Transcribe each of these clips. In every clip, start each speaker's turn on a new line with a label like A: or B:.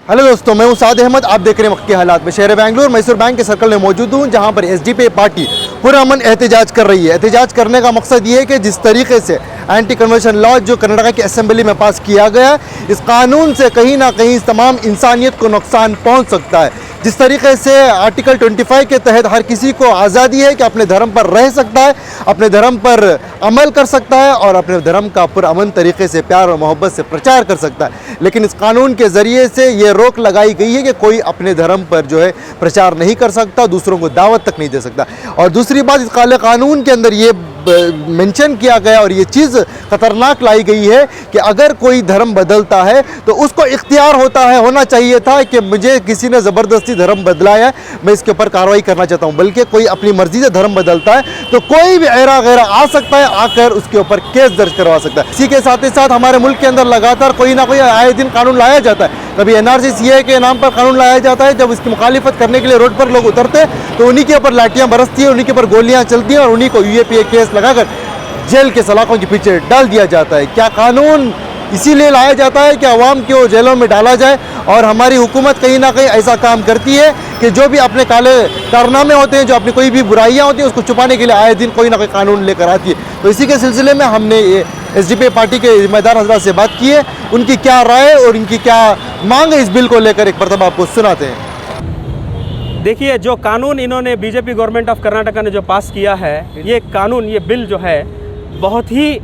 A: Hello दोस्तों, मैं हूं साद अहमद। आप देख रहे हैं वक्त के हालात में। शहर बेंगलुरु मैसूर बैंक के सर्कल में मौजूद हूं, जहां पर एसडीपी पार्टी पुरअमन एहतजाज कर रही है। एहतजाज करने का मकसद ये है कि जिस तरीके से एंटी कन्वर्शन लॉ जो कर्नाटक की असेंबली में पास किया गया, इस कानून से कहीं ना कहीं तमाम इंसानियत को नुकसान पहुँच सकता है। जिस तरीके से आर्टिकल 25 के तहत हर किसी को आज़ादी है कि अपने धर्म पर रह सकता है, अपने धर्म पर अमल कर सकता है और अपने धर्म का पुरअमन तरीके से प्यार और मोहब्बत से प्रचार कर सकता है। लेकिन इस कानून के ज़रिए से ये रोक लगाई गई है कि कोई अपने धर्म पर जो है प्रचार नहीं कर सकता, दूसरों को दावत तक नहीं दे सकता। और दूसरी बात, इस काले कानून के अंदर ये मेंशन किया गया और ये चीज़ ख़तरनाक लाई गई है कि अगर कोई धर्म बदलता है तो उसको इख्तियार होना चाहिए था कि मुझे किसी ने ज़बरदस्ती धर्म बदलाया है, मैं इसके ऊपर कार्रवाई करना चाहता हूँ। बल्कि कोई अपनी मर्ज़ी से धर्म बदलता है तो कोई भी ऐरा गैरा आ सकता है, आकर उसके ऊपर केस दर्ज करवा सकता है। इसी के साथ ही साथ हमारे मुल्क के अंदर लगातार कोई ना कोई आए दिन कानून लाया जाता है। कभी एनआरसी सीए के नाम पर कानून लाया जाता है, जब इसकी मुखालिफत करने के लिए रोड पर लोग उतरते हैं तो उन्हीं के ऊपर लाठियाँ बरसती हैं, उन्हीं के ऊपर गोलियाँ चलती हैं और उन्हीं को यूएपीए केस लगाकर जेल के सलाखों के पीछे डाल दिया जाता है। क्या कानून इसीलिए लाया जाता है कि अवाम को जेलों में डाला जाए? और हमारी हुकूमत कहीं ना कहीं ऐसा काम करती है कि जो भी अपने काले कारनामे होते हैं, जो अपनी कोई भी बुराइयां होती हैं, उसको छुपाने के लिए आए दिन कोई ना कोई कानून लेकर आती है। तो इसी के सिलसिले में हमने एसडीपी पार्टी के जिम्मेदार हजरात से बात की है, उनकी क्या राय और उनकी क्या मांग है इस बिल को लेकर, एक मरतबा आपको सुनाते हैं।
B: देखिए, जो कानून इन्होंने बीजेपी गवर्नमेंट ऑफ कर्नाटका ने जो पास किया है, ये कानून, ये बिल जो है बहुत ही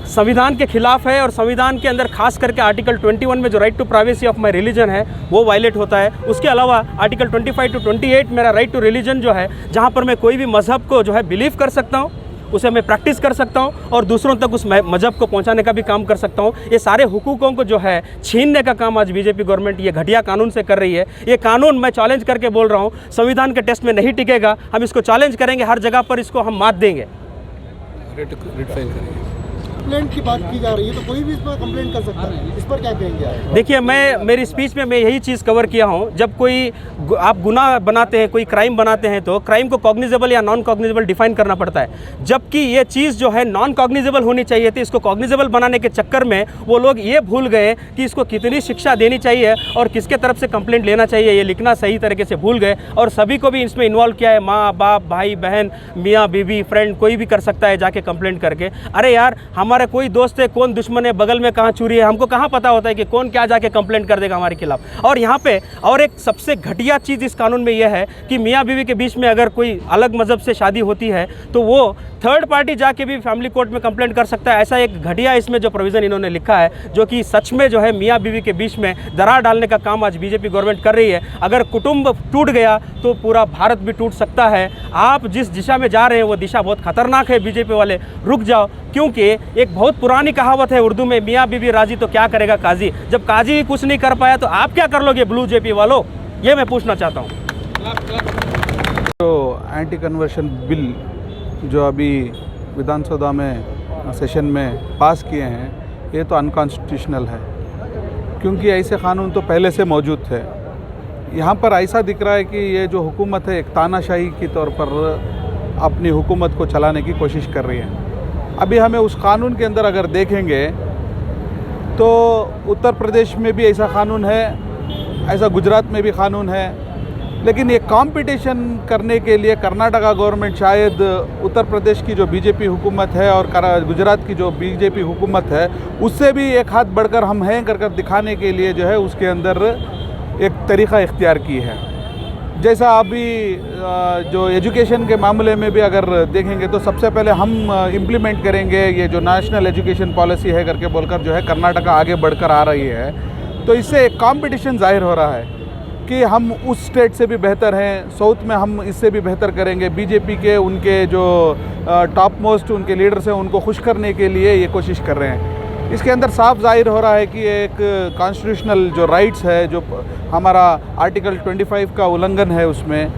B: संविधान के खिलाफ है। और संविधान के अंदर खास करके आर्टिकल 21 में जो right to privacy of my religion है वो वायलेट होता है। उसके अलावा आर्टिकल 25 to 28 मेरा राइट टू रिलीजन जो है, जहाँ पर मैं कोई भी मज़हब को जो है बिलीव कर सकता हूँ, उसे मैं प्रैक्टिस कर सकता हूँ और दूसरों तक उस मज़हब को पहुँचाने का भी काम कर सकता हूँ। ये सारे हुकूकों को जो है छीनने का काम आज बीजेपी गवर्नमेंट ये घटिया कानून से कर रही है। ये कानून मैं चैलेंज करके बोल रहा हूँ, संविधान के टेस्ट में नहीं टिकेगा। हम इसको चैलेंज करेंगे, हर जगह पर इसको हम मात देंगे।
A: कंप्लेंट की बात की जा रही है तो कोई भी इस पर कंप्लेंट कर सकता है, इस पर क्या कहेंगे आप?
B: देखिए, मैं मेरी स्पीच में मैं यही चीज़ कवर किया हूँ, जब कोई आप गुनाह बनाते हैं, कोई क्राइम बनाते हैं तो क्राइम को कॉग्निजेबल या नॉन कॉग्निजेबल डिफाइन करना पड़ता है। जबकि ये चीज़ जो है नॉन कॉग्निजेबल होनी चाहिए थी, इसको कॉग्निजेबल बनाने के चक्कर में वो लोग ये भूल गए कि इसको कितनी शिक्षा देनी चाहिए और किसके तरफ से कंप्लेंट लेना चाहिए, ये लिखना सही तरीके से भूल गए। और सभी को भी इसमें इन्वॉल्व किया है, माँ बाप, भाई बहन, मियाँ बीवी, फ्रेंड, कोई भी कर सकता है जाके कंप्लेंट करके। अरे यार, हमारे कोई दोस्त है, कौन दुश्मन है, बगल में कहाँ चोरी है, हमको कहाँ पता होता है कि कौन क्या जाके कंप्लेंट कर देगा हमारे खिलाफ। और यहाँ पे और एक सबसे घटिया चीज़ इस कानून में यह है कि मियाँ बीवी के बीच में अगर कोई अलग मज़हब से शादी होती है तो वो थर्ड पार्टी जाके भी फैमिली कोर्ट में कंप्लेंट कर सकता है। ऐसा एक घटिया इसमें जो प्रोविज़न इन्होंने लिखा है, जो कि सच में जो है मियाँ बीवी के बीच में दरार डालने का काम आज बीजेपी गवर्नमेंट कर रही है। अगर कुटुंब टूट गया तो पूरा भारत भी टूट सकता है। आप जिस दिशा में जा रहे हैं वो दिशा बहुत खतरनाक है। बीजेपी वाले रुक जाओ, क्योंकि एक बहुत पुरानी कहावत है उर्दू में, मियाँ बीवी राजी तो क्या करेगा काजी। जब काजी ही कुछ नहीं कर पाया तो आप क्या कर लोगे ब्लू जेपी वालों, ये मैं पूछना चाहता हूँ।
C: तो एंटी कन्वर्शन बिल जो अभी विधानसभा में सेशन में पास किए हैं, ये तो अनकॉन्स्टिट्यूशनल है, क्योंकि ऐसे कानून तो पहले से मौजूद थे। यहाँ पर ऐसा दिख रहा है कि ये जो हुकूमत है एक तानाशाही के तौर पर अपनी हुकूमत को चलाने की कोशिश कर रही है। अभी हमें उस कानून के अंदर अगर देखेंगे तो उत्तर प्रदेश में भी ऐसा कानून है, ऐसा गुजरात में भी कानून है, लेकिन ये कंपटीशन करने के लिए कर्नाटका गवर्नमेंट शायद उत्तर प्रदेश की जो बीजेपी हुकूमत है और गुजरात की जो बीजेपी हुकूमत है उससे भी एक हाथ बढ़कर हम हैं कर दिखाने के लिए जो है उसके अंदर एक तरीक़ा इख्तियार की है। जैसा अभी जो एजुकेशन के मामले में भी अगर देखेंगे तो सबसे पहले हम इम्प्लीमेंट करेंगे ये जो नेशनल एजुकेशन पॉलिसी है करके बोलकर जो है कर्नाटका आगे बढ़कर आ रही है। तो इससे एक कंपटीशन जाहिर हो रहा है कि हम उस स्टेट से भी बेहतर हैं, साउथ में हम इससे भी बेहतर करेंगे। बीजेपी के उनके जो टॉप मोस्ट उनके लीडर्स हैं उनको खुश करने के लिए ये कोशिश कर रहे हैं। इसके अंदर साफ जाहिर हो रहा है कि एक कॉन्स्टिट्यूशनल जो राइट्स है, जो हमारा आर्टिकल 25 का उल्लंघन है, उसमें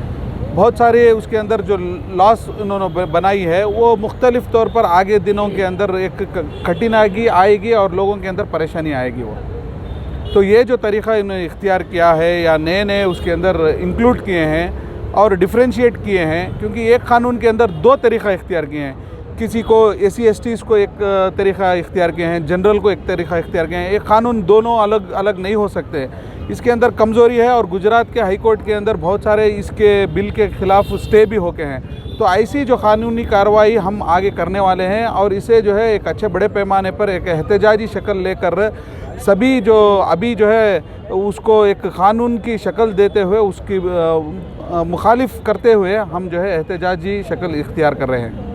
C: बहुत सारे उसके अंदर जो लॉस उन्होंने बनाई है वो मुख्तलिफ तौर पर आगे दिनों के अंदर एक कठिनाई आएगी और लोगों के अंदर परेशानी आएगी। वो तो ये जो तरीक़ा इन्होंने इख्तियार किया है या नए उसके अंदर इंक्लूड किए हैं और डिफ्रेंशिएट किए हैं, क्योंकि एक कानून के अंदर दो तरीक़ा इख्तियार किए हैं। किसी को SC/STs को एक तरीक़ा इख्तियार किए हैं, जनरल को एक तरीक़ा इख्तियार किए हैं। एक कानून दोनों अलग अलग नहीं हो सकते। इसके अंदर कमज़ोरी है और गुजरात के हाई कोर्ट के अंदर बहुत सारे इसके बिल के ख़िलाफ़ स्टे भी होके हैं। तो ऐसी जो कानूनी कार्रवाई हम आगे करने वाले हैं और इसे जो है एक अच्छे बड़े पैमाने पर एक एहतजाजी शक्ल लेकर सभी जो अभी जो है उसको एक क़ानून की शक्ल देते हुए उसकी मुखालिफ करते हुए हम जो है एहतजाजी शक्ल इख्तियार कर रहे हैं।